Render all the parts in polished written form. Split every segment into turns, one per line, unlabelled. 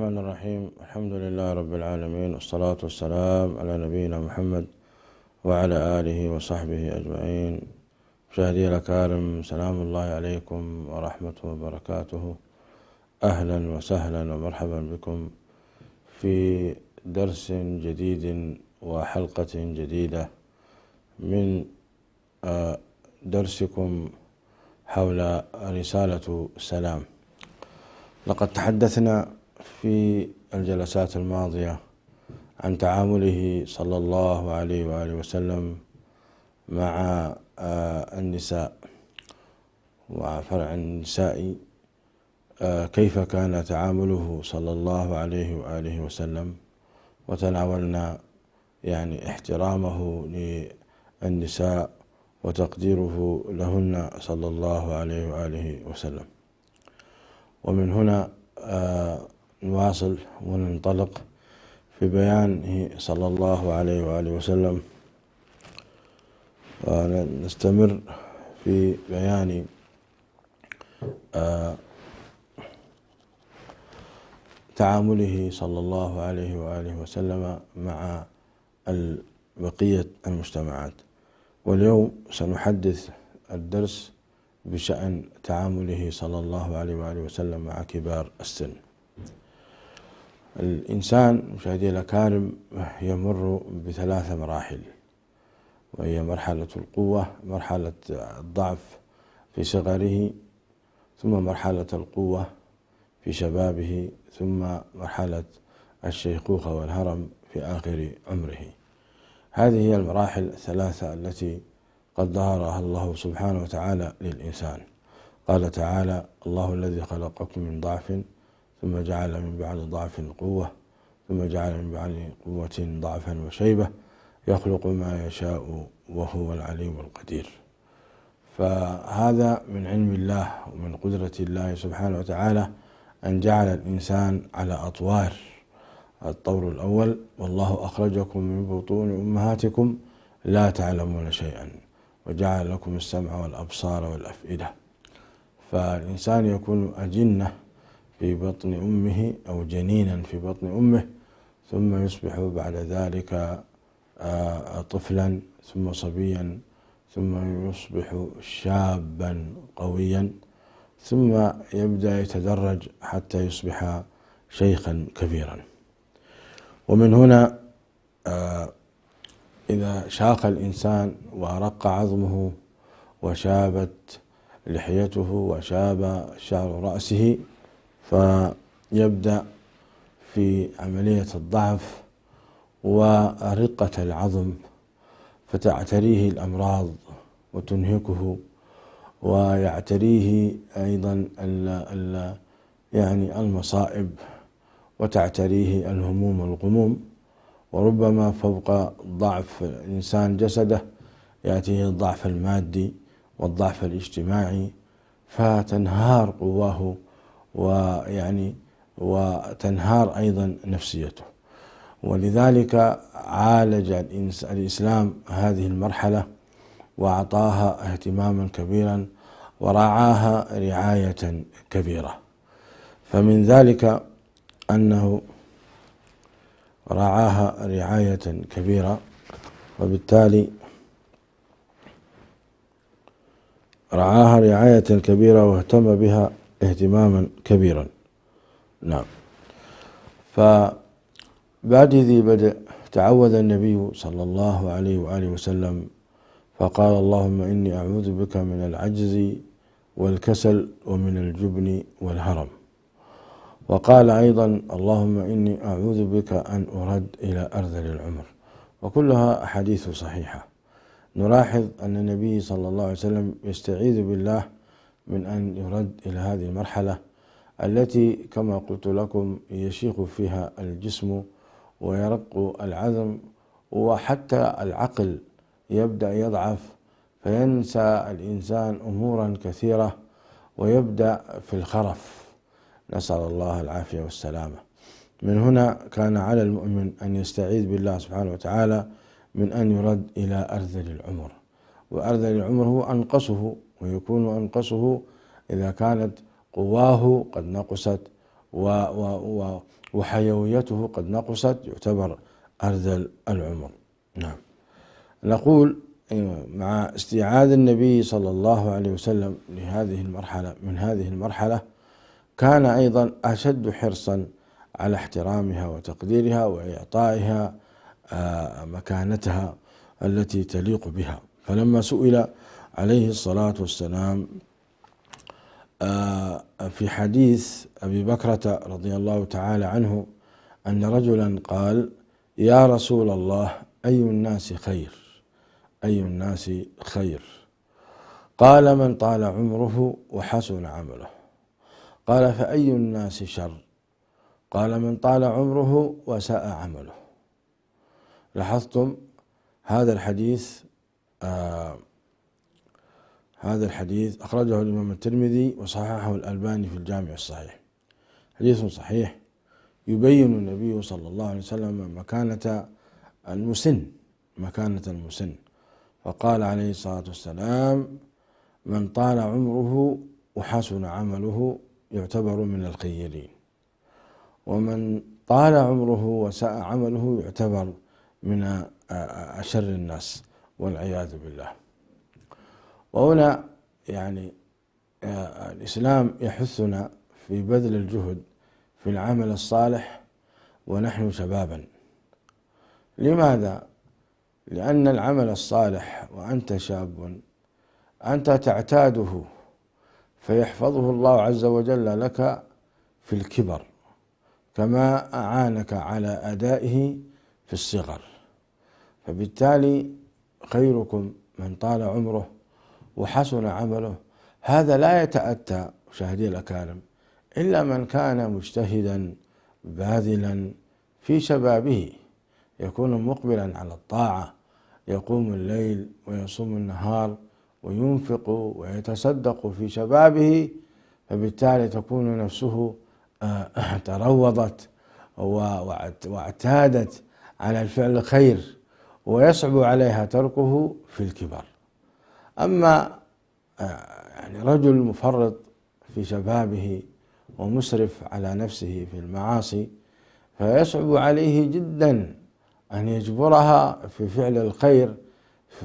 الرحمن الرحيم. الحمد لله رب العالمين، والصلاة والسلام على نبينا محمد وعلى آله وصحبه أجمعين. مشاهدي الأكارم، سلام الله عليكم ورحمته وبركاته. أهلا وسهلا ومرحبا بكم في درس جديد وحلقة جديدة من درسكم حول رسالة السلام. لقد تحدثنا في الجلسات الماضية عن تعامله صلى الله عليه وآله وسلم مع النساء وفرع النساء، كيف كان تعامله صلى الله عليه وآله وسلم، وتناولنا احترامه للنساء وتقديره لهن صلى الله عليه وآله وسلم. ومن هنا نواصل وننطلق في بيانه صلى الله عليه وآله وسلم، ونستمر في بيان تعامله صلى الله عليه وآله وسلم مع بقية المجتمعات. واليوم سنحدث الدرس بشأن تعامله صلى الله عليه وآله وسلم مع كبار السن. الإنسان مشاهدي الأكارم يمر بثلاث مراحل، وهي مرحلة القوة، مرحلة الضعف في صغره، ثم مرحلة القوة في شبابه، ثم مرحلة الشيخوخة والهرم في آخر عمره. هذه هي المراحل الثلاثة التي قد ظهرها الله سبحانه وتعالى للإنسان. قال تعالى: الله الذي خلقكم من ضعف ثم جعل من بعد ضعف قوة ثم جعل من بعد قوة ضعفا وشيبة يخلق ما يشاء وهو العليم القدير. فهذا من علم الله ومن قدرة الله سبحانه وتعالى أن جعل الإنسان على أطوار. الطور الأول: والله أخرجكم من بطون أمهاتكم لا تعلمون شيئا وجعل لكم السمع والأبصار والأفئدة. فالإنسان يكون أجنة في بطن أمه أو جنينا في بطن أمه، ثم يصبح بعد ذلك طفلا، ثم صبيا، ثم يصبح شابا قويا، ثم يبدأ يتدرج حتى يصبح شيخا كبيرا. ومن هنا إذا شاخ الإنسان ورق عظمه وشابت لحيته وشاب شعر رأسه، فيبدأ في عملية الضعف ورقة العظم، فتعتريه الأمراض وتنهكه، ويعتريه أيضا المصائب، وتعتريه الهموم والغموم. وربما فوق ضعف الإنسان جسده يأتيه الضعف المادي والضعف الاجتماعي، فتنهار قواه وتنهار أيضا نفسيته. ولذلك عالج الإسلام هذه المرحلة وأعطاها اهتماما كبيرا ورعاها رعاية كبيرة. فمن ذلك أنه رعاها رعاية كبيرة، وبالتالي رعاها رعاية كبيرة واهتم بها اهتماما كبيرا. نعم. فبعد ذي بدء تعوذ النبي صلى الله عليه وآله وسلم فقال: اللهم إني أعوذ بك من العجز والكسل ومن الجبن والهرم. وقال أيضا: اللهم إني أعوذ بك أن أرد إلى أرذل العمر. وكلها أحاديث صحيحة. نلاحظ أن النبي صلى الله عليه وسلم يستعيذ بالله من أن يرد إلى هذه المرحلة التي كما قلت لكم يشيخ فيها الجسم ويرق العظم، وحتى العقل يبدأ يضعف، فينسى الإنسان أمورا كثيرة ويبدأ في الخرف، نسأل الله العافية والسلامة. من هنا كان على المؤمن أن يستعيذ بالله سبحانه وتعالى من أن يرد إلى أرذل العمر. وأرذل العمر هو أنقصه، ويكون أنقصه إذا كانت قواه قد نقصت وحيويته قد نقصت يعتبر أرذل العمر. نعم. نقول مع استيعاب النبي صلى الله عليه وسلم من هذه المرحلة كان أيضا أشد حرصا على احترامها وتقديرها وإعطائها مكانتها التي تليق بها. فلما سئل عليه الصلاة والسلام في حديث أبي بكرة رضي الله تعالى عنه أن رجلا قال: يا رسول الله، أي الناس خير؟ أي الناس خير؟ قال: من طال عمره وحسن عمله. قال: فأي الناس شر؟ قال: من طال عمره وساء عمله. لاحظتم هذا الحديث أخرجه الإمام الترمذي وصححه الألباني في الجامع الصحيح. حديث صحيح يبين النبي صلى الله عليه وسلم مكانة المسن، فقال عليه الصلاة والسلام: من طال عمره وحسن عمله يعتبر من الخيرين، ومن طال عمره وساء عمله يعتبر من أشر الناس والعياذ بالله. وهنا الإسلام يحثنا في بذل الجهد في العمل الصالح ونحن شبابا. لماذا؟ لأن العمل الصالح وأنت شاب أنت تعتاده فيحفظه الله عز وجل لك في الكبر، كما أعانك على أدائه في الصغر. فبالتالي خيركم من طال عمره وحسن عمله. هذا لا يتأتى مشاهدي الأكارم إلا من كان مجتهدا باذلا في شبابه، يكون مقبلا على الطاعة، يقوم الليل ويصوم النهار وينفق ويتصدق في شبابه، فبالتالي تكون نفسه تروضت واعتادت على الفعل الخير ويصعب عليها تركه في الكبر. أما رجل مفرط في شبابه ومسرف على نفسه في المعاصي فيصعب عليه جدا أن يجبرها في فعل الخير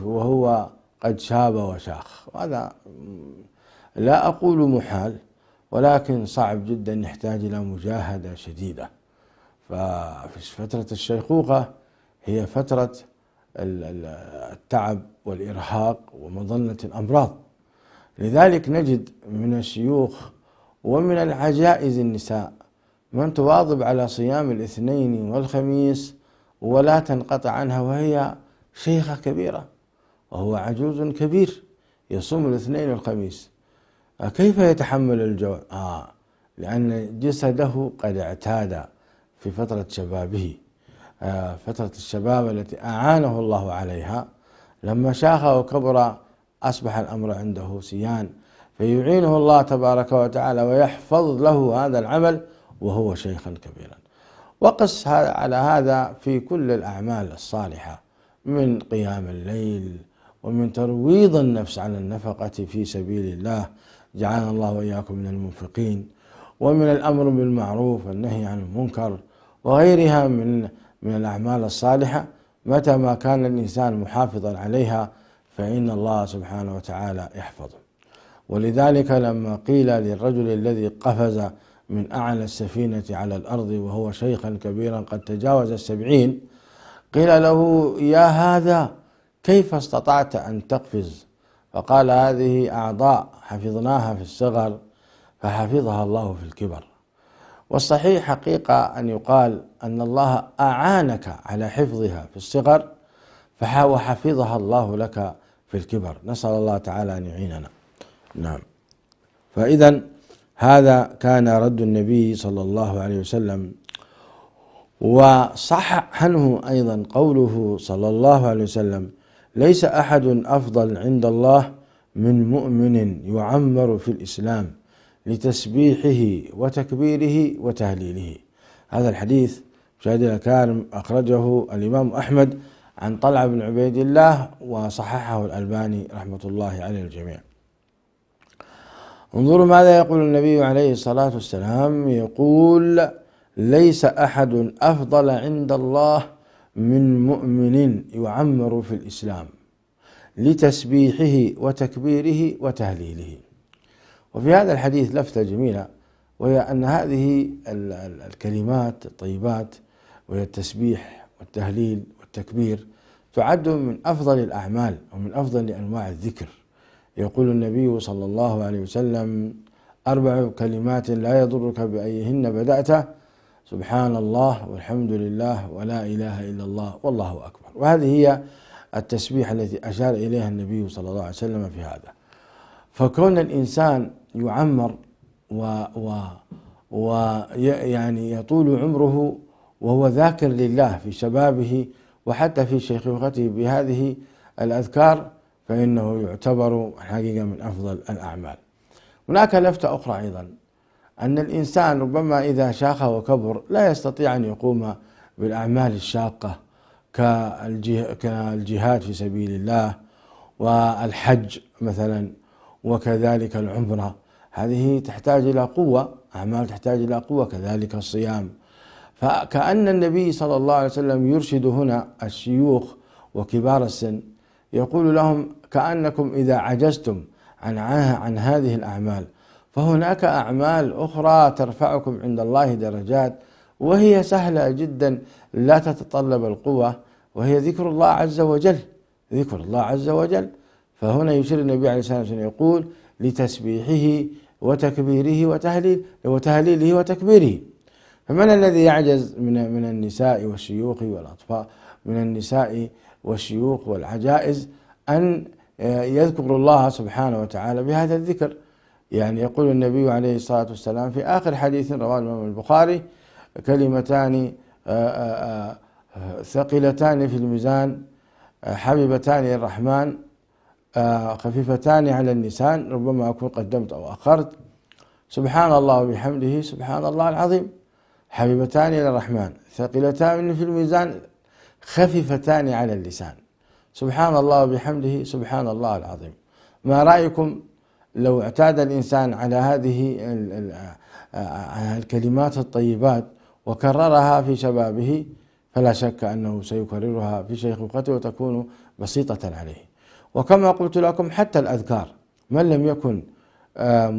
وهو قد شاب وشاخ. وهذا لا أقول محال، ولكن صعب جدا، يحتاج إلى مجاهدة شديدة. ففترة الشيخوخة هي فترة التعب والإرهاق ومظنة الأمراض. لذلك نجد من الشيوخ ومن العجائز النساء من تواظب على صيام الاثنين والخميس ولا تنقطع عنها وهي شيخة كبيرة، وهو عجوز كبير يصوم الاثنين والخميس. كيف يتحمل الجوع؟ لأن جسده قد اعتاد في فترة شبابه، فترة الشباب التي أعانه الله عليها. لما شاخ وكبر أصبح الأمر عنده سيان، فيعينه الله تبارك وتعالى ويحفظ له هذا العمل وهو شيخا كبيرا. وقس على هذا في كل الأعمال الصالحة، من قيام الليل ومن ترويض النفس على النفقة في سبيل الله، جعلنا الله وإياكم من المنفقين، ومن الأمر بالمعروف والنهي عن المنكر وغيرها من الأعمال الصالحة. متى ما كان الإنسان محافظا عليها فإن الله سبحانه وتعالى يحفظه. ولذلك لما قيل للرجل الذي قفز من أعلى السفينة على الأرض وهو شيخا كبيرا قد تجاوز 70، قيل له: يا هذا كيف استطعت أن تقفز؟ فقال: هذه أعضاء حفظناها في الصغر فحفظها الله في الكبر. والصحيح حقيقة أن يقال أن الله أعانك على حفظها في الصغر وحفظها الله لك في الكبر. نسأل الله تعالى أن يعيننا. نعم. فإذا هذا كان رد النبي صلى الله عليه وسلم. وصح عنه أيضا قوله صلى الله عليه وسلم: ليس أحد أفضل عند الله من مؤمن يعمر في الإسلام لتسبيحه وتكبيره وتهليله. هذا الحديث مشاهدينا الكرام أخرجه الإمام أحمد عن طلحة بن عبيد الله وصححه الألباني رحمة الله على الجميع. انظروا ماذا يقول النبي عليه الصلاة والسلام، يقول: ليس أحد أفضل عند الله من مؤمن يعمر في الإسلام لتسبيحه وتكبيره وتهليله. وفي هذا الحديث لفتة جميلة، وهي أن هذه الكلمات الطيبات، وهي التسبيح والتهليل والتكبير، تعد من أفضل الأعمال ومن أفضل أنواع الذكر. يقول النبي صلى الله عليه وسلم: 4 كلمات لا يضرك بأيهن بدأت: سبحان الله والحمد لله ولا إله إلا الله والله أكبر. وهذه هي التسبيح التي أشار إليها النبي صلى الله عليه وسلم في هذا. فكون الإنسان يعمر ويعني يطول عمره وهو ذاكر لله في شبابه وحتى في شيخوخته بهذه الأذكار، فإنه يعتبر حقيقة من أفضل الأعمال. هناك لفتة أخرى أيضا، أن الإنسان ربما إذا شاخ وكبر لا يستطيع أن يقوم بالأعمال الشاقة كالجهاد في سبيل الله والحج مثلا، وكذلك العمرة. هذه تحتاج إلى قوة، أعمال تحتاج إلى قوة، كذلك الصيام. فكأن النبي صلى الله عليه وسلم يرشد هنا الشيوخ وكبار السن، يقول لهم: كأنكم إذا عجزتم عن هذه الأعمال فهناك أعمال أخرى ترفعكم عند الله درجات، وهي سهلة جدا لا تتطلب القوة، وهي ذكر الله عز وجل. ذكر الله عز وجل. فهنا يشير النبي عليه الصلاة والسلام يقول: لتسبيحه وتكبيره وتهليله وتكبيره. فمن الذي يعجز من النساء والشيوخ والأطفال، من النساء والشيوخ والعجائز، أن يذكر الله سبحانه وتعالى بهذا الذكر؟ يعني يقول النبي عليه الصلاة والسلام في آخر حديث رواه الإمام البخاري: كلمتان ثقيلتان في الميزان حبيبتان إلى الرحمن خفيفتان على اللسان، ربما أكون قدمت أو أخرت: سبحان الله وبحمده سبحان الله العظيم. حبيبتان إلى الرحمن ثقيلتان في الميزان خفيفتان على اللسان، سبحان الله وبحمده سبحان الله العظيم. ما رأيكم لو اعتاد الإنسان على هذه الكلمات الطيبات وكررها في شبابه؟ فلا شك أنه سيكررها في شيخوخته وتكون بسيطة عليه. وكما قلت لكم، حتى الأذكار من لم يكن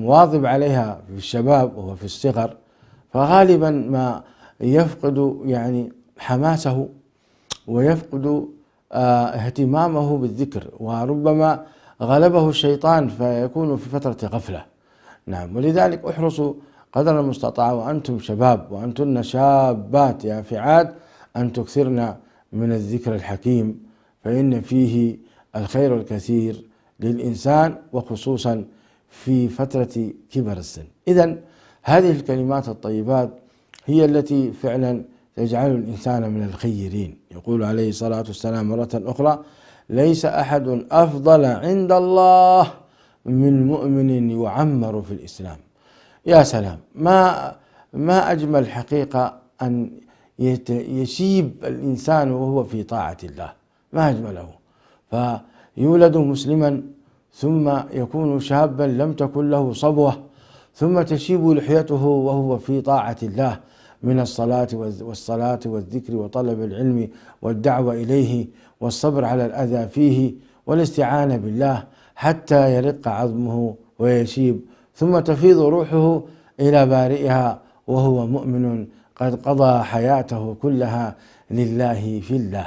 مواظب عليها في الشباب وهو في الصغر، فغالبا ما يفقد يعني حماسه ويفقد اهتمامه بالذكر، وربما غلبه الشيطان فيكون في فترة غفلة. نعم، ولذلك احرصوا قدر المستطاع وأنتم شباب وأنتن شابات يافعات أن تكثرن من الذكر الحكيم، فإن فيه الخير الكثير للإنسان، وخصوصا في فترة كبر السن. إذن هذه الكلمات الطيبات هي التي فعلا تجعل الإنسان من الخيرين. يقول عليه الصلاة والسلام مرة أخرى: ليس أحد أفضل عند الله من مؤمن يعمر في الإسلام. يا سلام، ما أجمل حقيقة أن يشيب الإنسان وهو في طاعة الله، ما أجمله. فيولد مسلما ثم يكون شابا لم تكن له صبوة، ثم تشيب لحيته وهو في طاعة الله من الصلاة والذكر وطلب العلم والدعوة إليه والصبر على الأذى فيه والاستعانة بالله حتى يرق عظمه ويشيب، ثم تفيض روحه إلى بارئها وهو مؤمن قد قضى حياته كلها لله في الله.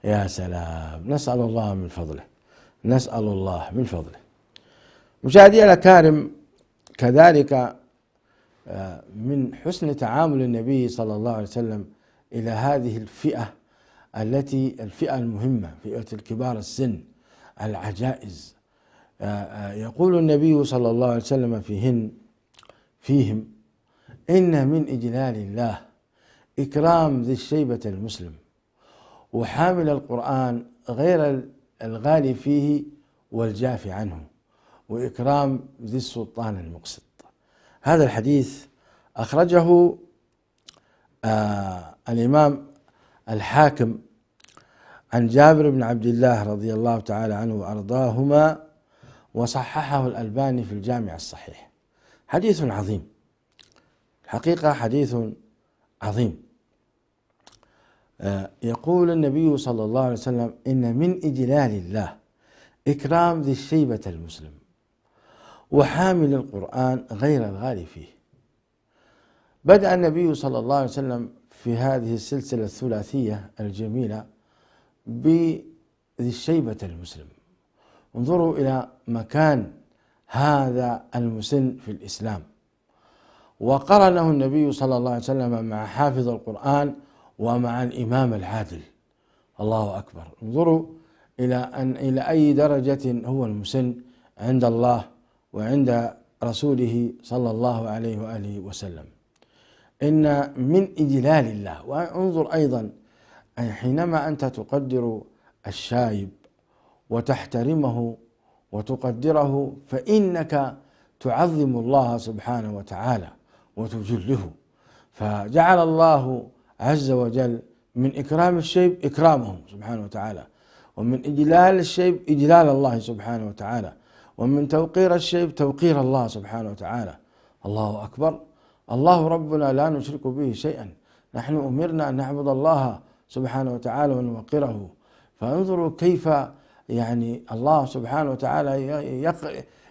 يا سلام، نسأل الله من فضله، نسأل الله من فضله. مشاهدي الأكارم، كذلك من حسن تعامل النبي صلى الله عليه وسلم إلى هذه الفئة المهمة، فئة الكبار السن العجائز، يقول النبي صلى الله عليه وسلم فيهم: إن من إجلال الله إكرام ذي الشيبة المسلم وحامل القرآن غير الغالي فيه والجاف عنه، وإكرام ذي السلطان المقسط. هذا الحديث أخرجه الإمام الحاكم عن جابر بن عبد الله رضي الله تعالى عنه وأرضاهما، وصححه الألباني في الجامع الصحيح. حديث عظيم، الحقيقة حديث عظيم. يقول النبي صلى الله عليه وسلم: إن من إجلال الله إكرام ذي الشيبة المسلم وحامل القرآن غير الغالي فيه. بدأ النبي صلى الله عليه وسلم في هذه السلسلة الثلاثية الجميلة بذي الشيبة المسلم. انظروا إلى مكان هذا المسن في الإسلام، وقرنه النبي صلى الله عليه وسلم مع حافظ القرآن ومع الإمام العادل. الله أكبر. انظروا إلى أي درجة هو المسن عند الله وعند رسوله صلى الله عليه وآله وسلم. إن من إجلال الله. وانظر أيضا حينما أنت تقدر الشايب وتحترمه وتقدره فإنك تعظم الله سبحانه وتعالى وتجله. فجعل الله عز وجل من إكرام الشيب إكرامه سبحانه وتعالى، ومن إجلال الشيب إجلال الله سبحانه وتعالى، ومن توقير الشيب توقير الله سبحانه وتعالى. الله أكبر. الله ربنا لا نشرك به شيئا، نحن أمرنا أن نعبد الله سبحانه وتعالى ونوقره. فانظروا كيف الله سبحانه وتعالى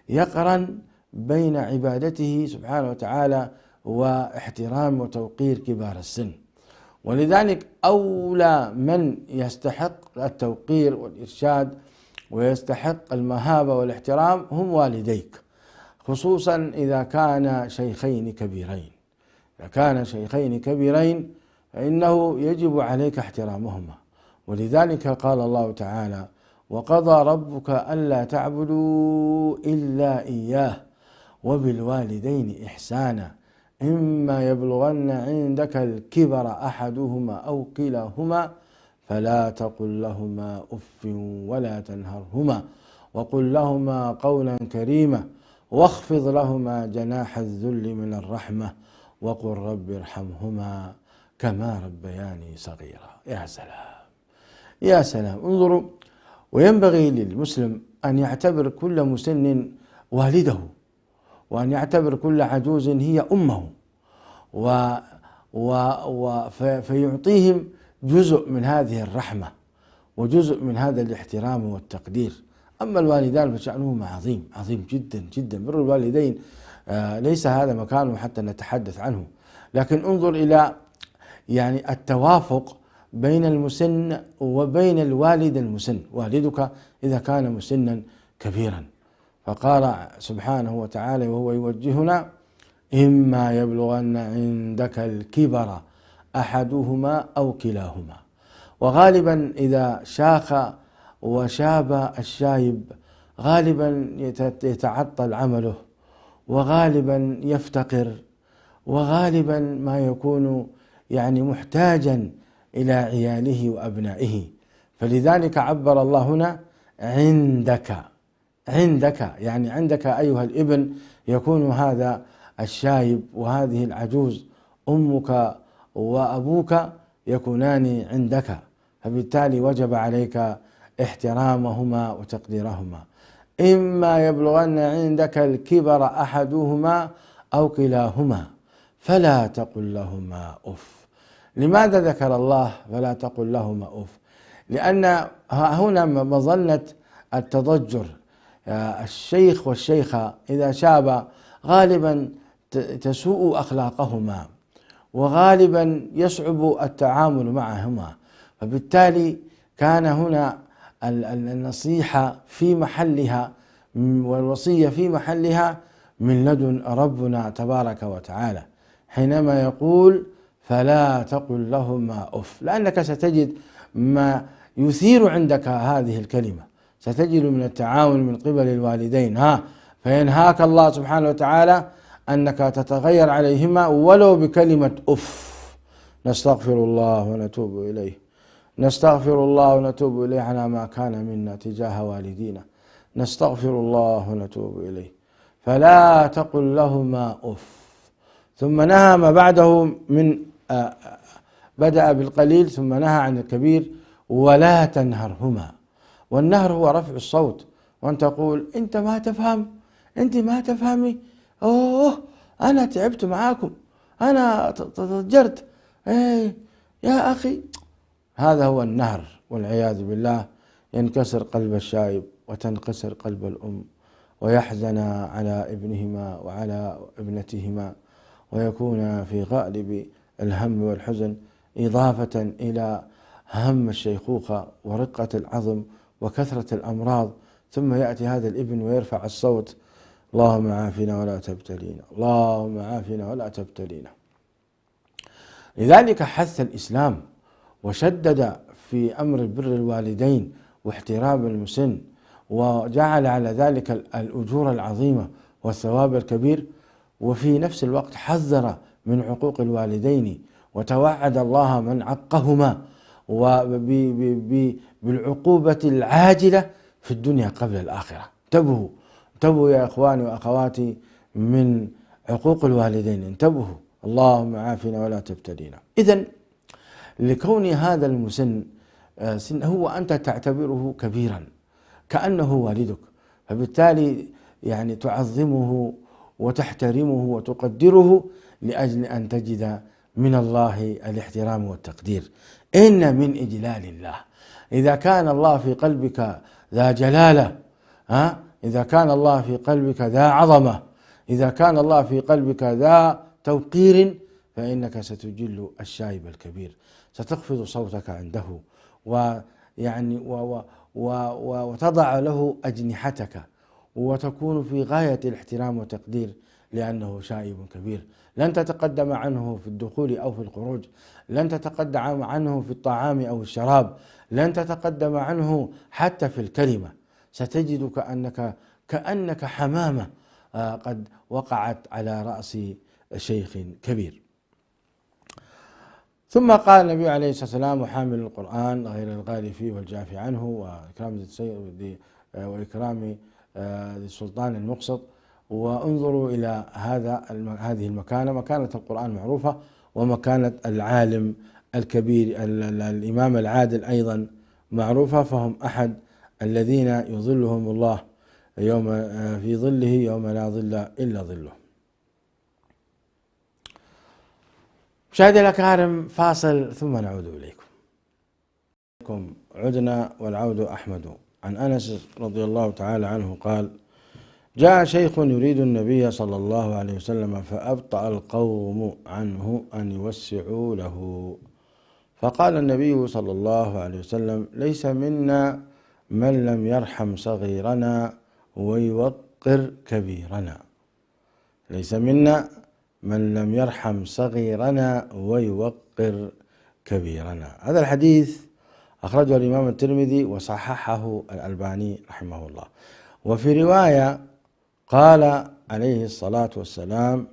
يقرن بين عبادته سبحانه وتعالى واحترام وتوقير كبار السن. ولذلك أولى من يستحق التوقير والإرشاد ويستحق المهابة والاحترام هم والديك، خصوصا إذا كان شيخين كبيرين. إذا كان شيخين كبيرين فإنه يجب عليك احترامهما. ولذلك قال الله تعالى: وقضى ربك ألا تعبدوا إلا إياه وبالوالدين إحسانا إما يبلغن عندك الكبر أحدهما أو كلاهما فلا تقل لهما أف ولا تنهرهما وقل لهما قولا كريما واخفض لهما جناح الذل من الرحمة وقل رب ارحمهما كما ربياني صغيرا. يا سلام يا سلام. انظروا، وينبغي للمسلم أن يعتبر كل مسن والده، وأن يعتبر كل عجوز هي أمه، فيعطيهم جزء من هذه الرحمة وجزء من هذا الاحترام والتقدير. أما الوالدان فشأنهما عظيم عظيم جدا جدا. بر الوالدين ليس هذا مكانه حتى نتحدث عنه، لكن انظر إلى التوافق بين المسن وبين الوالد المسن. والدك إذا كان مسنا كبيرا، فقال سبحانه وتعالى وهو يوجهنا: إما يبلغن عندك الكبر أحدهما أو كلاهما. وغالبا إذا شاخ وشاب الشايب غالبا يتعطل عمله، وغالبا يفتقر، وغالبا ما يكون محتاجا إلى عياله وأبنائه. فلذلك عبر الله هنا عندك، عندك أيها الابن يكون هذا الشايب وهذه العجوز، أمك وأبوك يكونان عندك، فبالتالي وجب عليك احترامهما وتقديرهما. إما يبلغن عندك الكبر أحدهما أو كلاهما فلا تقل لهما أف. لماذا ذكر الله فلا تقل لهما أف؟ لأن هنا مظنة التضجر. الشيخ والشيخة إذا شابا غالبا تسوء أخلاقهما، وغالبا يصعب التعامل معهما، فبالتالي كان هنا النصيحة في محلها والوصية في محلها من لدن ربنا تبارك وتعالى حينما يقول فلا تقل لهما أف، لأنك ستجد ما يثير عندك هذه الكلمة، ستجد من التعاون من قبل الوالدين فينهاك الله سبحانه وتعالى أنك تتغير عليهما ولو بكلمة أف. نستغفر الله ونتوب إليه، نستغفر الله ونتوب إليه على ما كان منا تجاه والدينا، نستغفر الله ونتوب إليه. فلا تقل لهما أف. ثم نهى ما بعده من بدأ بالقليل ثم نهى عن الكبير: ولا تنهرهما. والنهر هو رفع الصوت، وأن تقول أنت ما تفهم، أنت ما تفهمي، أوه أنا تعبت معاكم، أنا تضجرت، إيه يا أخي. هذا هو النهر والعياذ بالله. ينكسر قلب الشايب وتنكسر قلب الأم، ويحزن على ابنهما وعلى ابنتهما، ويكون في غالب الهم والحزن إضافة إلى هم الشيخوخة ورقة العظم وكثرة الأمراض. ثم يأتي هذا الابن ويرفع الصوت: اللهم عافنا ولا تبتلينا، اللهم عافنا ولا تبتلينا. لذلك حث الإسلام وشدد في أمر بر الوالدين واحترام المسن، وجعل على ذلك الأجور العظيمة والثواب الكبير، وفي نفس الوقت حذر من عقوق الوالدين، وتوعد الله من عقهما بالعقوبة العاجلة في الدنيا قبل الآخرة. انتبهوا انتبهوا يا إخواني وأخواتي من عقوق الوالدين، انتبهوا. اللهم عافنا ولا تبتلينا. إذن لكون هذا المسن هو أنت تعتبره كبيرا كأنه والدك، فبالتالي يعني تعظمه وتحترمه وتقدره لأجل أن تجد من الله الاحترام والتقدير. إن من إجلال الله، إذا كان الله في قلبك ذا جلالة، إذا كان الله في قلبك ذا عظمة، إذا كان الله في قلبك ذا توقير، فإنك ستجل الشايب الكبير، ستخفض صوتك عنده، ويعني وتضع له أجنحتك، وتكون في غاية الاحترام والتقدير، لأنه شايب كبير. لن تتقدم عنه في الدخول أو في الخروج، لن تتقدم عنه في الطعام أو الشراب، لن تتقدم عنه حتى في الكلمة. ستجد كأنك حمامة قد وقعت على رأس شيخ كبير. ثم قال النبي عليه الصلاة والسلام: وحامل القرآن غير الغالي فيه والجافي عنه، وإكرام ذي السلطان المقسط. وانظروا إلى هذه المكانة، مكانة القرآن معروفة، ومكانة العالم الكبير الإمام العادل أيضا معروفة، فهم أحد الذين يظلهم الله يوم في ظله يوم لا ظل إلا ظله. مشاهدي الأكارم، فاصل ثم نعود إليكم. عدنا والعود أحمد. عن أنس رضي الله تعالى عنه قال: جاء شيخ يريد النبي صلى الله عليه وسلم، فأبطأ القوم عنه أن يوسعوا له، فقال النبي صلى الله عليه وسلم: ليس منا من لم يرحم صغيرنا ويوقر كبيرنا. ليس منا من لم يرحم صغيرنا ويوقر كبيرنا. هذا الحديث أخرجه الإمام الترمذي وصححه الألباني رحمه الله. وفي رواية قال عليه الصلاة والسلام: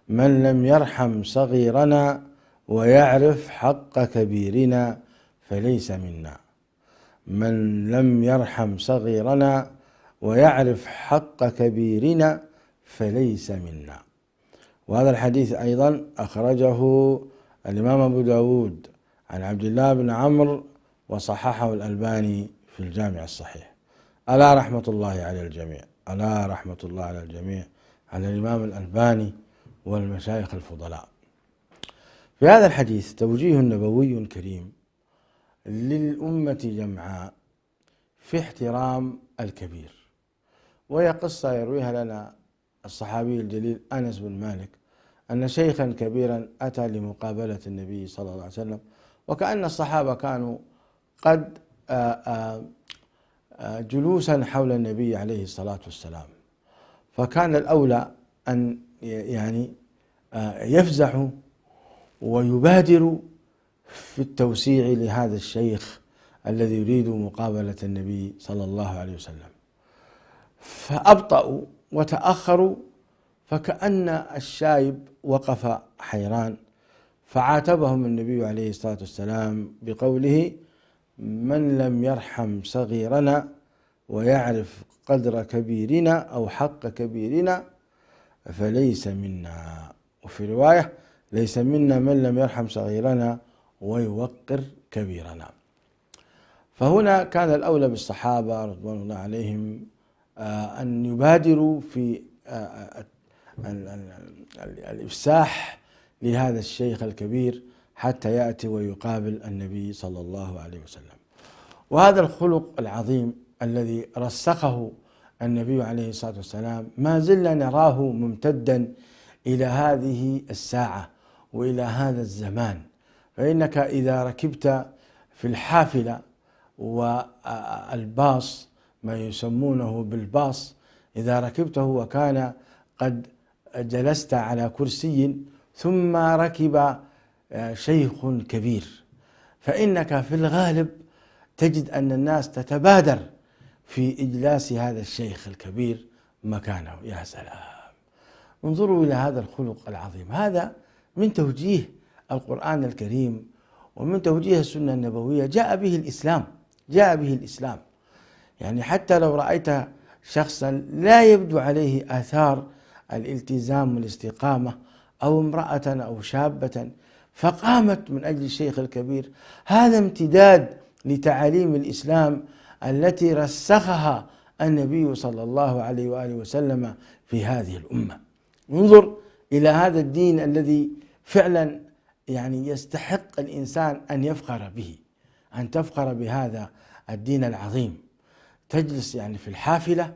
من لم يرحم صغيرنا ويعرف حق كبيرنا فليس منا. من لم يرحم صغيرنا ويعرف حق كبيرنا فليس منا. وهذا الحديث أيضا أخرجه الإمام أبو داود عن عبد الله بن عمرو وصححه الألباني في الجامع الصحيح. ألا رحمة الله على الجميع، ألا رحمة الله على الجميع، على الإمام الألباني والمشايخ الفضلاء. في هذا الحديث توجيه نبوي كريم للأمة جمعاء في احترام الكبير. وهي قصة يرويها لنا الصحابي الجليل أنس بن مالك أن شيخا كبيرا أتى لمقابلة النبي صلى الله عليه وسلم، وكأن الصحابة كانوا قد جلوسا حول النبي عليه الصلاة والسلام، فكان الأولى أن يعني يفزحوا ويبادروا في التوسيع لهذا الشيخ الذي يريد مقابلة النبي صلى الله عليه وسلم، فأبطأوا وتأخروا، فكأن الشايب وقف حيران، فعاتبهم النبي عليه الصلاة والسلام بقوله: من لم يرحم صغيرنا ويعرف قدر كبيرنا أو حق كبيرنا فليس منا. وفي رواية: ليس منا من لم يرحم صغيرنا ويوقر كبيرنا. فهنا كان الأولى بالصحابة رضوان الله عليهم أن يبادروا في الإفساح لهذا الشيخ الكبير حتى يأتي ويقابل النبي صلى الله عليه وسلم. وهذا الخلق العظيم الذي رسخه النبي عليه الصلاة والسلام ما زلنا نراه ممتدا إلى هذه الساعة وإلى هذا الزمان. فإنك إذا ركبت في الحافلة والباص، ما يسمونه بالباص، إذا ركبته وكان قد جلست على كرسي ثم ركب شيخ كبير، فإنك في الغالب تجد أن الناس تتبادر في إجلاس هذا الشيخ الكبير مكانه. يا سلام، انظروا إلى هذا الخلق العظيم. هذا من توجيه القرآن الكريم ومن توجيه السنة النبوية، جاء به الإسلام. يعني حتى لو رأيت شخصا لا يبدو عليه آثار الالتزام والاستقامة، أو امرأة أو شابة فقامت من أجل الشيخ الكبير، هذا امتداد لتعاليم الإسلام التي رسخها النبي صلى الله عليه وآله وسلم في هذه الأمة. انظر إلى هذا الدين الذي فعلا يعني يستحق الإنسان أن يفخر به، أن تفخر بهذا الدين العظيم. تجلس يعني في الحافلة،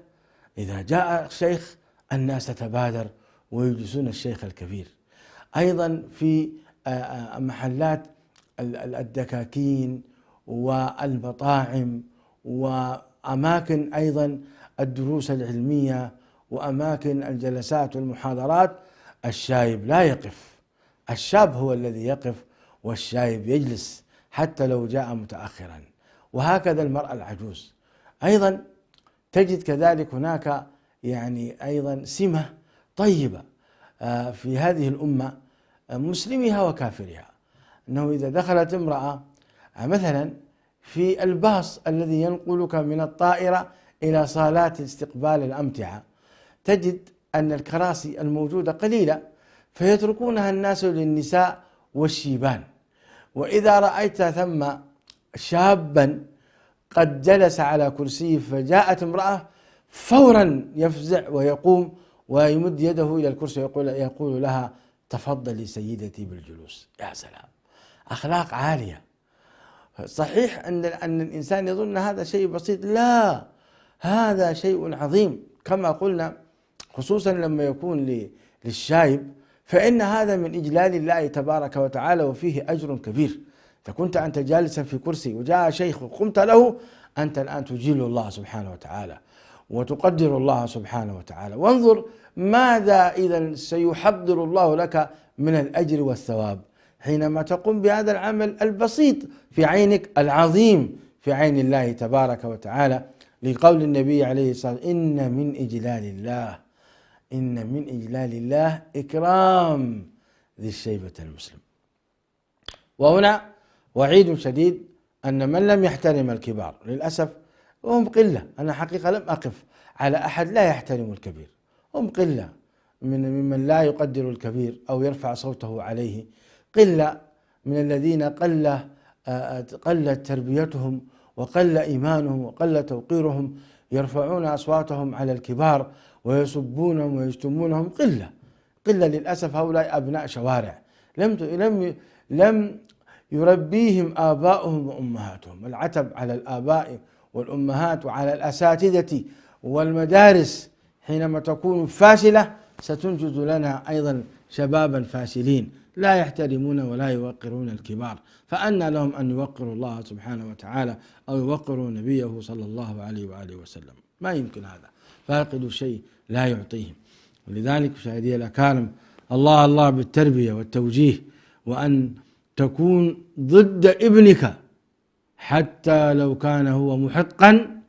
إذا جاء شيخ الناس تتبادر ويجلسون الشيخ الكبير. أيضا في محلات الدكاكين والمطاعم وأماكن أيضا الدروس العلمية وأماكن الجلسات والمحاضرات، الشايب لا يقف، الشاب هو الذي يقف والشايب يجلس حتى لو جاء متأخرا. وهكذا المرأة العجوز أيضا تجد كذلك هناك يعني أيضا سمة طيبة في هذه الأمة، مسلمها وكافرها، أنه إذا دخلت امرأة مثلا في الباص الذي ينقلك من الطائرة إلى صالات استقبال الأمتعة، تجد أن الكراسي الموجودة قليلة فيتركونها الناس للنساء والشيبان. وإذا رأيت ثم شابا قد جلس على كرسيه فجاءت امرأة، فورا يفزع ويقوم ويمد يده إلى الكرسي ويقول لها تفضلي سيدتي بالجلوس. يا سلام، أخلاق عالية. صحيح أن الإنسان يظن هذا شيء بسيط، لا، هذا شيء عظيم كما قلنا، خصوصا لما يكون للشايب، فإن هذا من إجلال الله تبارك وتعالى وفيه أجر كبير. إذا كنت أنت جالسا في كرسي وجاء شيخ وقمت له، أنت الآن تجيل الله سبحانه وتعالى وتقدر الله سبحانه وتعالى. وانظر ماذا إذا سيحضر الله لك من الأجر والثواب حينما تقوم بهذا العمل البسيط في عينك العظيم في عين الله تبارك وتعالى، لقول النبي عليه الصلاة والسلام إن من إجلال الله إكرام ذي الشيبة المسلم. وهنا وعيد شديد أن من لم يحترم الكبار للأسف هم قلة. أنا حقيقة لم أقف على أحد لا يحترم الكبير، هم قلة ممن لا يقدر الكبير أو يرفع صوته عليه، قلة من الذين قلت تربيتهم وقل إيمانهم وقل توقيرهم، يرفعون أصواتهم على الكبار ويسبونهم ويشتمونهم. قلة للأسف. هؤلاء أبناء شوارع لم يربيهم آباؤهم وأمهاتهم. العتب على الآباء والأمهات وعلى الأساتذة والمدارس حينما تكون فاشلة ستنجز لنا أيضا شبابا فاشلين لا يحترمون ولا يوقرون الكبار. فأنى لهم أن يوقروا الله سبحانه وتعالى أو يوقروا نبيه صلى الله عليه وآله وسلم؟ ما يمكن هذا، فاقد الشيء لا يعطيهم. ولذلك مشاهدي الأكارم، الله بالتربية والتوجيه، وأن تكون ضد ابنك حتى لو كان هو محقا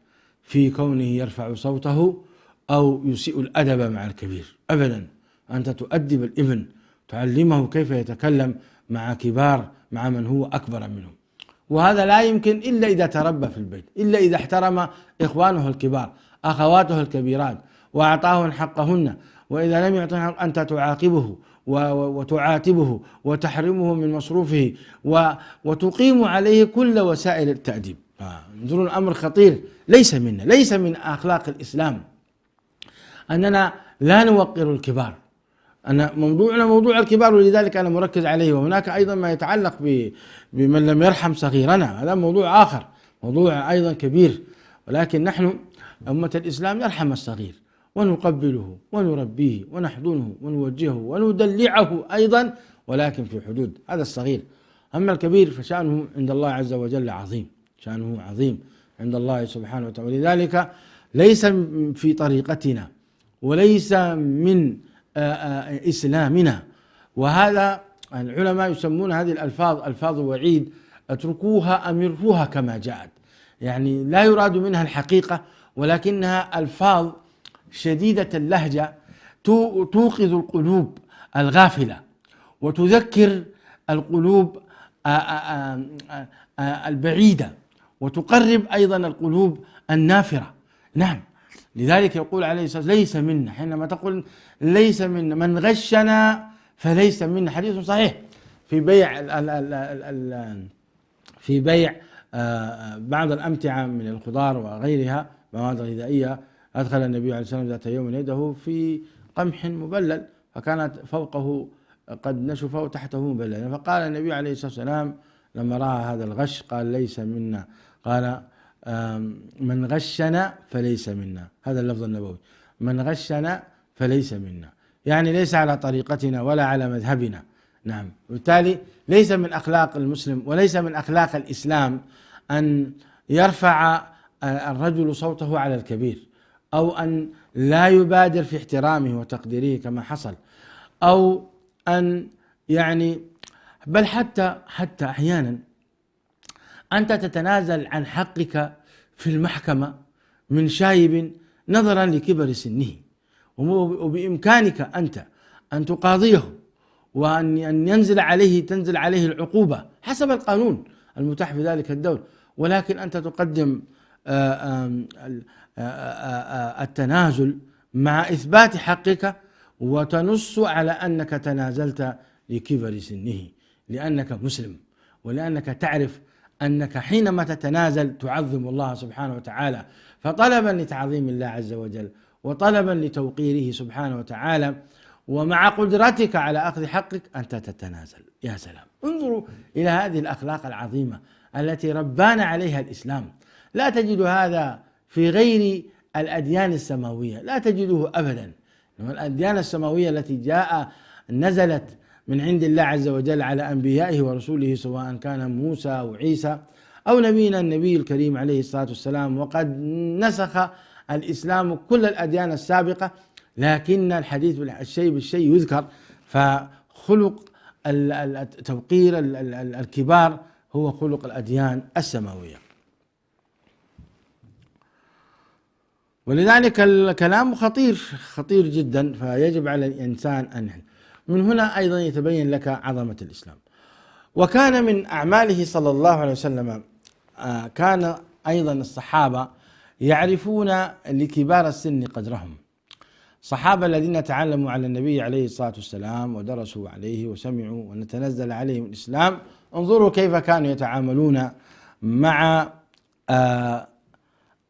في كونه يرفع صوته أو يسيء الأدب مع الكبير. أبدا، أنت تؤدب الابن، تعلمه كيف يتكلم مع كبار، مع من هو أكبر منه. وهذا لا يمكن إلا إذا تربى في البيت، إلا إذا احترم إخوانه الكبار، أخواته الكبيرات، وأعطاهن حقهن. وإذا لم يعطه حق أنت تعاقبه وتعاتبه وتحرمه من مصروفه وتقيم عليه كل وسائل التأديب. انظروا، الأمر خطير، ليس من أخلاق الإسلام أننا لا نوقر الكبار أنا موضوعنا موضوع الكبار، ولذلك أنا مركز عليه. وهناك أيضا ما يتعلق بمن لم يرحم صغيرنا، هذا موضوع آخر، موضوع أيضا كبير. ولكن نحن أمة الإسلام نرحم الصغير ونقبله ونربيه ونحضنه ونوجهه وندلعه أيضا، ولكن في حدود هذا الصغير. أما الكبير فشأنه عند الله عز وجل عظيم، شأنه عظيم عند الله سبحانه وتعالى. ولذلك ليس في طريقتنا وليس من إسلامنا، وهذا العلماء يسمون هذه الألفاظ ألفاظ وعيد، اتركوها أمروها كما جاءت، يعني لا يراد منها الحقيقة، ولكنها ألفاظ شديدة اللهجة توقظ القلوب الغافلة وتذكر القلوب البعيدة وتقرب أيضا القلوب النافرة. نعم، لذلك يقول عليه الصلاة والسلام ليس منا، حينما تقول ليس منا من غشنا فليس منا، حديث صحيح في بيع بعض الأمتعة من الخضار وغيرها مواد غذائية. أدخل النبي عليه الصلاة والسلام ذات يوم يده في قمح مبلل، فكانت فوقه قد نشف وتحته مبللا، فقال النبي عليه الصلاة والسلام لما رأى هذا الغش قال ليس منا، قال من غشنا فليس منا، هذا اللفظ النبوي، من غشنا فليس منا، يعني ليس على طريقتنا ولا على مذهبنا. نعم، وبالتالي ليس من أخلاق المسلم وليس من أخلاق الإسلام أن يرفع الرجل صوته على الكبير، أو أن لا يبادر في احترامه وتقديره كما حصل، أو أن يعني بل حتى أحيانا أنت تتنازل عن حقك في المحكمة من شايب نظرا لكبر سنه، وبإمكانك أنت أن تقاضيه وأن تنزل عليه العقوبة حسب القانون المتاح في ذلك الدولة، ولكن أنت تقدم التنازل مع إثبات حقك وتنص على أنك تنازلت لكبر سنه، لأنك مسلم، ولأنك تعرف أنك حينما تتنازل تعظم الله سبحانه وتعالى، فطلبا لتعظيم الله عز وجل وطلبا لتوقيره سبحانه وتعالى، ومع قدرتك على أخذ حقك أنت تتنازل. يا سلام، انظروا إلى هذه الأخلاق العظيمة التي ربانا عليها الإسلام. لا تجد هذا في غير الأديان السماوية، لا تجده أبدا. الأديان السماوية التي نزلت من عند الله عز وجل على أنبيائه ورسوله، سواء كان موسى أو عيسى أو نبينا النبي الكريم عليه الصلاة والسلام، وقد نسخ الإسلام كل الأديان السابقة، لكن الحديث الشيء بالشيء يذكر، فخلق توقير الكبار هو خلق الأديان السماوية. ولذلك الكلام خطير جدا، فيجب على الإنسان أن من هنا أيضا يتبين لك عظمة الإسلام. وكان من أعماله صلى الله عليه وسلم كان أيضا الصحابة يعرفون لكبار السن قدرهم، الصحابة الذين تعلموا على النبي عليه الصلاة والسلام ودرسوا عليه وسمعوا ونتنزل عليهم الإسلام، انظروا كيف كانوا يتعاملون مع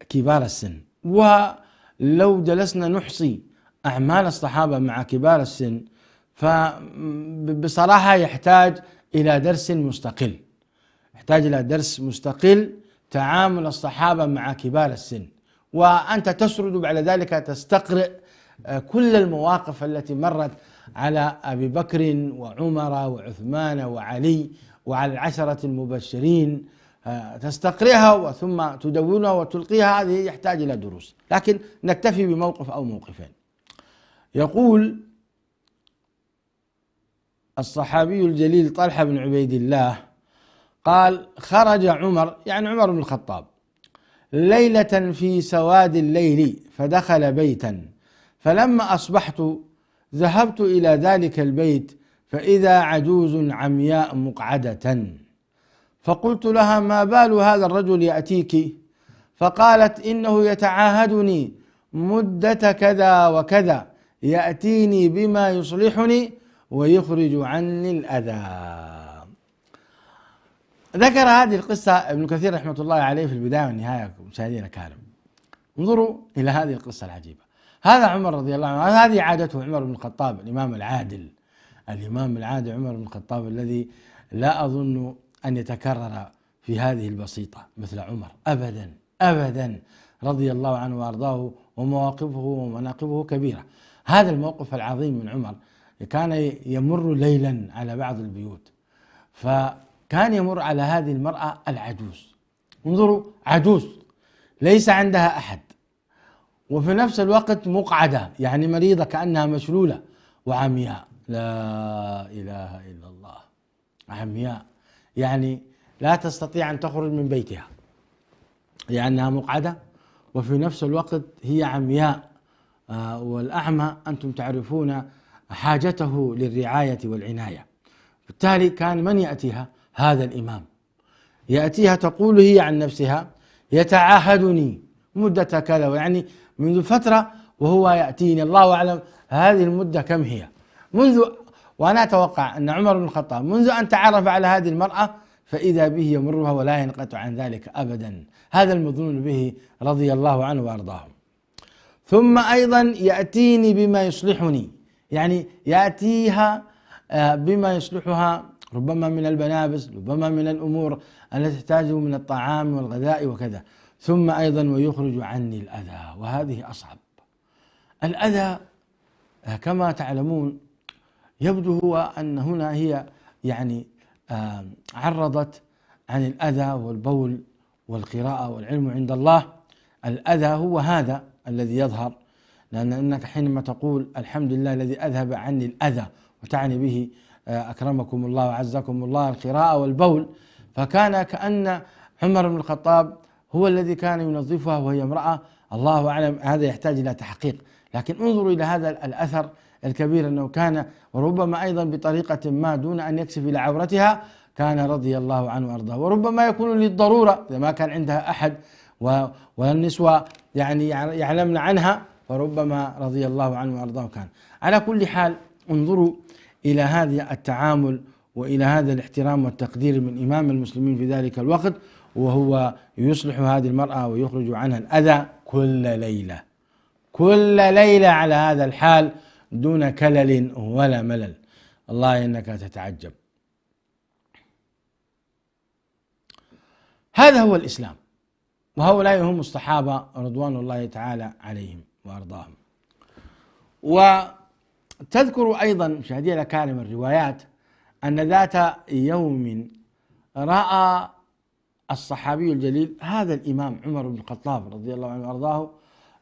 كبار السن. ولو جلسنا نحصي أعمال الصحابة مع كبار السن فبصراحة يحتاج إلى درس مستقل، يحتاج إلى درس مستقل، تعامل الصحابة مع كبار السن، وأنت تسرد بعد ذلك تستقرئ كل المواقف التي مرت على أبي بكر وعمر وعثمان وعلي وعلى العشرة المبشرين، تستقرئها ثم تدونها وتلقيها. هذه يحتاج إلى دروس، لكن نكتفي بموقف أو موقفين. يقول الصحابي الجليل طلحة بن عبيد الله قال: خرج عمر، يعني عمر بن الخطاب، ليلة في سواد الليل فدخل بيتا، فلما أصبحت ذهبت إلى ذلك البيت فإذا عجوز عمياء مقعدة، فقلت لها: ما بال هذا الرجل يأتيك؟ فقالت: إنه يتعاهدني مدة كذا وكذا، يأتيني بما يصلحني ويخرج عني الأذى. ذكر هذه القصة ابن كثير رحمة الله عليه في البداية والنهاية. مشاهدينا الكرام، انظروا إلى هذه القصة العجيبة. هذا عمر رضي الله عنه، هذه عادته عمر بن الخطاب الإمام العادل، الإمام العادل عمر بن الخطاب الذي لا أظن أن يتكرر في هذه البسيطة مثل عمر أبدا أبدا رضي الله عنه وأرضاه، ومواقفه ومناقبه كبيرة. هذا الموقف العظيم من عمر، كان يمر ليلا على بعض البيوت، فكان يمر على هذه المرأة العجوز، انظروا عجوز ليس عندها أحد، وفي نفس الوقت مقعدة يعني مريضة كأنها مشلولة، وعمياء، لا إله إلا الله، عمياء يعني لا تستطيع أن تخرج من بيتها لأنها مقعدة، وفي نفس الوقت هي عمياء. والأعمى أنتم تعرفون حاجته للرعاية والعناية، بالتالي كان من يأتيها؟ هذا الإمام يأتيها، تقول هي عن نفسها يتعاهدني مدة كذا، يعني منذ فترة وهو يأتيني، الله أعلم هذه المدة كم هي، وأنا أتوقع أن عمر بن الخطاب منذ أن تعرف على هذه المرأة فإذا به يمرها ولا ينقطع عن ذلك أبدا، هذا المظنون به رضي الله عنه وأرضاه. ثم أيضا يأتيني بما يصلحني، يعني يأتيها بما يصلحها، ربما من البنابس، ربما من الأمور التي تحتاجه من الطعام والغذاء وكذا. ثم أيضا ويخرج عني الأذى، وهذه أصعب. الأذى كما تعلمون يبدو هو أن هنا هي يعني عرضت عن الأذى والبول والقراءة والعلم عند الله. الأذى هو هذا الذي يظهر، لأن إنك حينما تقول الحمد لله الذي أذهب عني الأذى، وتعني به أكرمكم الله وعزكم الله القراءة والبول، فكان كأن عمر بن الخطاب هو الذي كان ينظفها وهي امرأة، الله أعلم، هذا يحتاج إلى تحقيق. لكن انظروا إلى هذا الأثر الكبير، أنه كان وربما أيضا بطريقة ما دون أن يكشف إلى عورتها، كان رضي الله عنه وأرضاه. وربما يكون للضرورة إذا ما كان عندها أحد والنسوة يعني يعلمن عنها، فربما رضي الله عنه وأرضاه كان. على كل حال انظروا إلى هذا التعامل وإلى هذا الاحترام والتقدير من إمام المسلمين في ذلك الوقت، وهو يصلح هذه المرأة ويخرج عنها الأذى كل ليلة على هذا الحال دون كلل ولا ملل. الله إنك تتعجب. هذا هو الإسلام، وهؤلاء هم الصحابة رضوان الله تعالى عليهم وأرضاهم. وتذكر أيضا مشاهدي الأكارم الروايات أن ذات يوم رأى الصحابي الجليل هذا الإمام عمر بن الخطاب رضي الله عنه وأرضاه،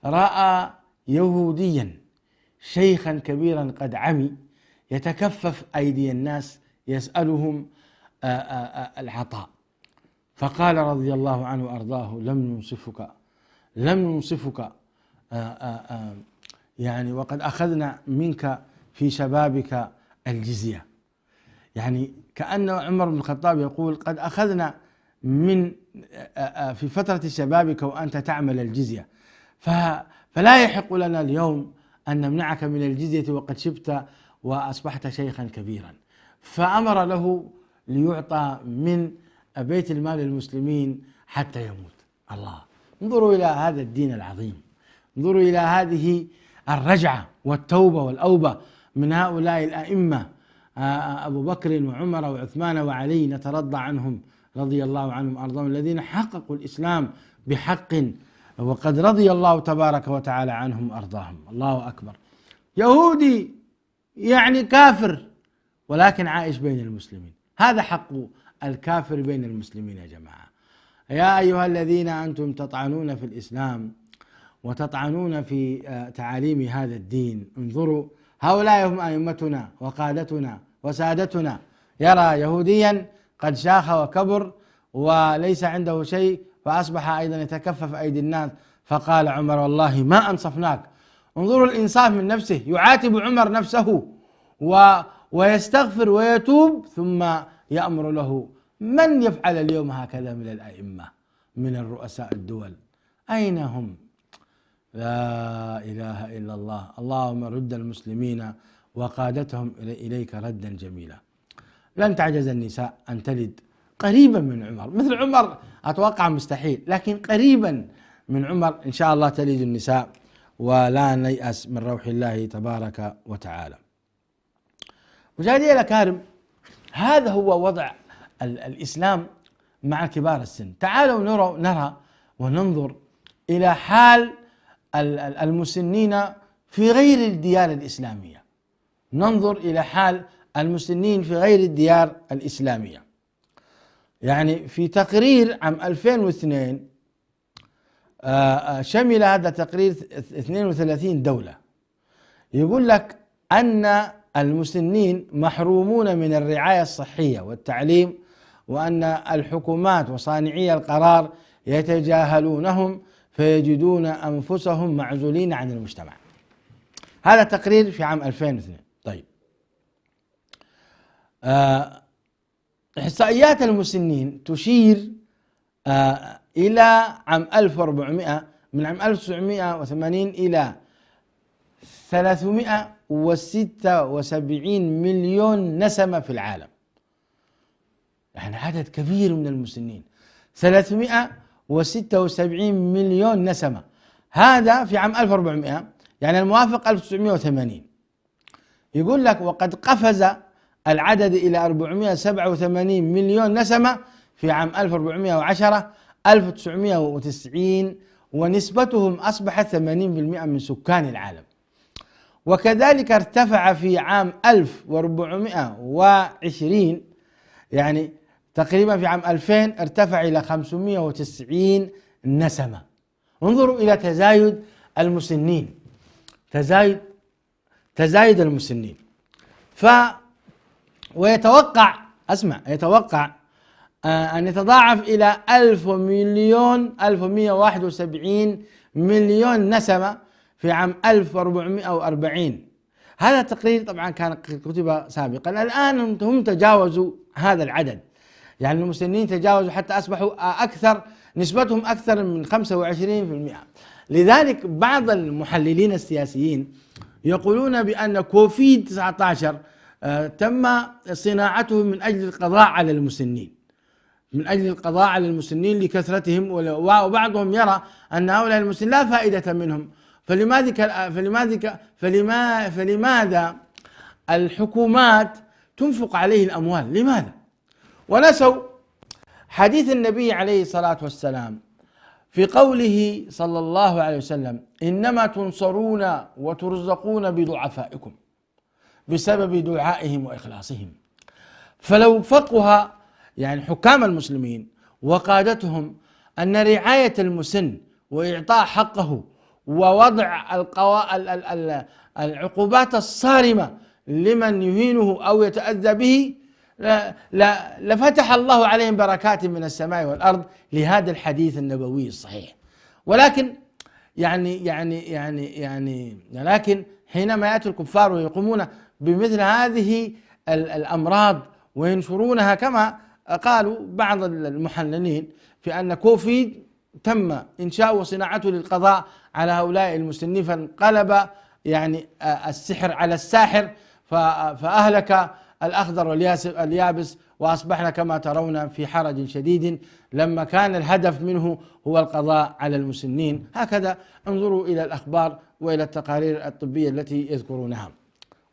رأى يهوديا شيخا كبيرا قد عمي يتكفف أيدي الناس يسألهم العطاء، فقال رضي الله عنه وأرضاه لم ننصفك يعني وقد أخذنا منك في شبابك الجزية. يعني كأن عمر بن الخطاب يقول قد أخذنا من في فترة شبابك وأنت تعمل الجزية، فلا يحق لنا اليوم أن نمنعك من الجزية وقد شبت وأصبحت شيخا كبيرا. فأمر له ليعطى من بيت المال المسلمين حتى يموت. الله، انظروا إلى هذا الدين العظيم، انظروا إلى هذه الرجعة والتوبة والأوبة من هؤلاء الأئمة أبو بكر وعمر وعثمان وعلي، نترضى عنهم رضي الله عنهم وأرضاهم، الذين حققوا الإسلام بحق، وقد رضي الله تبارك وتعالى عنهم وأرضاهم. الله أكبر. يهودي يعني كافر ولكن عايش بين المسلمين، هذا حق الكافر بين المسلمين يا جماعة. يا أيها الذين أنتم تطعنون في الإسلام وتطعنون في تعاليم هذا الدين، انظروا هؤلاء هم أئمتنا وقادتنا وسادتنا. يرى يهوديا قد شاخ وكبر وليس عنده شيء، فأصبح أيضا يتكفف أيدي الناس، فقال عمر والله ما أنصفناك. انظروا الإنصاف من نفسه، يعاتب عمر نفسه ويستغفر ويتوب، ثم يأمر له. من يفعل اليوم هكذا من الأئمة من الرؤساء الدول؟ أين هم؟ لا إله إلا الله. اللهم رد المسلمين وقادتهم إليك ردا جميلا. لن تعجز النساء أن تلد قريبا من عمر، مثل عمر أتوقع مستحيل، لكن قريبا من عمر إن شاء الله تلد النساء ولا نيأس من روح الله تبارك وتعالى. مشاهدي الأكارم، هذا هو وضع الإسلام مع كبار السن. تعالوا نرى وننظر إلى حال المسنين في غير الديار الإسلامية. ننظر إلى حال المسنين في غير الديار الإسلامية. يعني في تقرير عام 2002 شمل هذا التقرير 32 دولة، يقول لك أن المسنين محرومون من الرعاية الصحية والتعليم، وأن الحكومات وصانعي القرار يتجاهلونهم فيجدون أنفسهم معزولين عن المجتمع. هذا تقرير في عام 2002. طيب، إحصائيات المسنين تشير إلى عام 1400، من عام 1980 إلى 376 مليون نسمة في العالم. يعني عدد كبير من المسنين، 376 مليون نسمة، هذا في عام 1400، يعني الموافق 1980. يقول لك وقد قفز العدد إلى 487 مليون نسمة في عام 1410 1990، ونسبتهم أصبحت 80% من سكان العالم. وكذلك ارتفع في عام 1420، يعني تقريبا في عام 2000 ارتفع إلى 590 نسمة. انظروا إلى تزايد المسنين، تزايد المسنين. ويتوقع أن يتضاعف إلى 1171 مليون نسمة في عام 1440. هذا التقرير طبعا كان كتب سابقا. الآن هم تجاوزوا هذا العدد، يعني المسنين تجاوزوا حتى أصبحوا أكثر، نسبتهم أكثر من 25%. لذلك بعض المحللين السياسيين يقولون بأن كوفيد 19 تم صناعته من أجل القضاء على المسنين، لكثرتهم، وبعضهم يرى أن هؤلاء المسنين لا فائدة منهم، فلماذا الحكومات تنفق عليه الأموال؟ لماذا؟ ونسوا حديث النبي عليه الصلاة والسلام في قوله صلى الله عليه وسلم: إنما تنصرون وترزقون بضعفائكم بسبب دعائهم وإخلاصهم. فلو فقه يعني حكام المسلمين وقادتهم أن رعاية المسن وإعطاء حقه ووضع العقوبات الصارمة لمن يهينه أو يتأذى به، لفتح الله عليهم بركات من السماء والأرض لهذا الحديث النبوي الصحيح. ولكن لكن حينما يأتي الكفار ويقومون بمثل هذه الأمراض وينشرونها، كما قالوا بعض المحللين في أن كوفيد تم إنشاء وصناعته للقضاء على هؤلاء المسنين، فانقلب يعني السحر على الساحر، فأهلك الأخضر واليابس، وأصبحنا كما ترون في حرج شديد لما كان الهدف منه هو القضاء على المسنين. هكذا انظروا إلى الأخبار وإلى التقارير الطبية التي يذكرونها.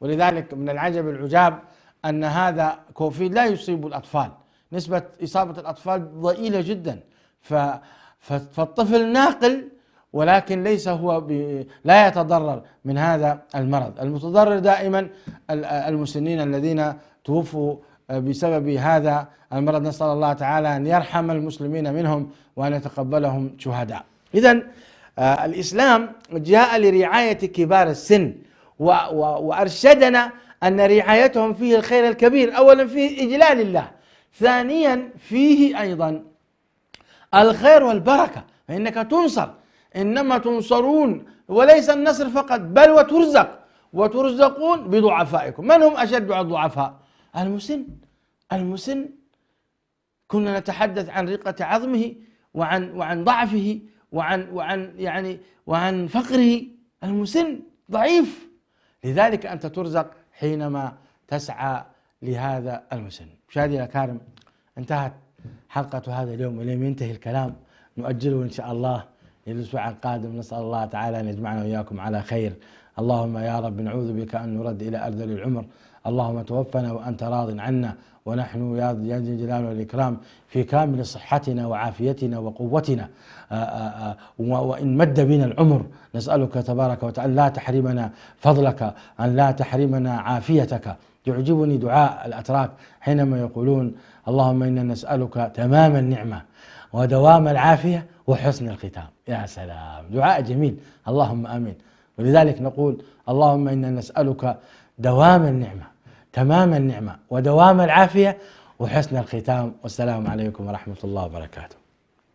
ولذلك من العجب العجاب أن هذا كوفيد لا يصيب الأطفال، نسبة إصابة الأطفال ضئيلة جدا، فالطفل ناقل ولكن ليس هو لا يتضرر من هذا المرض. المتضرر دائما المسنين الذين توفوا بسبب هذا المرض. نسأل الله تعالى أن يرحم المسلمين منهم وأن يتقبلهم شهداء. إذن الإسلام جاء لرعاية كبار السن، وأرشدنا أن رعايتهم فيه الخير الكبير. أولا فيه إجلال الله، ثانيا فيه أيضا الخير والبركة، فإنك تنصر، إنما تنصرون، وليس النصر فقط بل وترزقون بضعفائكم. من هم أشد الضعفاء؟ المسن. كنا نتحدث عن رقة عظمه وعن ضعفه وعن فقره. المسن ضعيف، لذلك أنت ترزق حينما تسعى لهذا المسن. مشاهدينا الكرام، انتهت حلقة هذا اليوم ولم ينتهي الكلام، نؤجله إن شاء الله الأسبوع القادم نسأل الله تعالى أن يجمعنا وإياكم على خير. اللهم يا رب نعوذ بك أن نرد إلى أرذل العمر. اللهم توفنا وأنت راض عنا، ونحن يا ذا الجلال والإكرام في كامل صحتنا وعافيتنا وقوتنا، وإن مد بنا العمر نسألك تبارك وتعالى لا تحرمنا فضلك، أن لا تحرمنا عافيتك. يعجبني دعاء الأتراك حينما يقولون اللهم إنا نسألك تمام النعمة ودوام العافية وحسن الختام. يا سلام، دعاء جميل، اللهم آمين. ولذلك نقول اللهم إنا نسألك دوام النعمة، تمام النعمة، ودوام العافية، وحسن الختام. والسلام عليكم ورحمة الله وبركاته.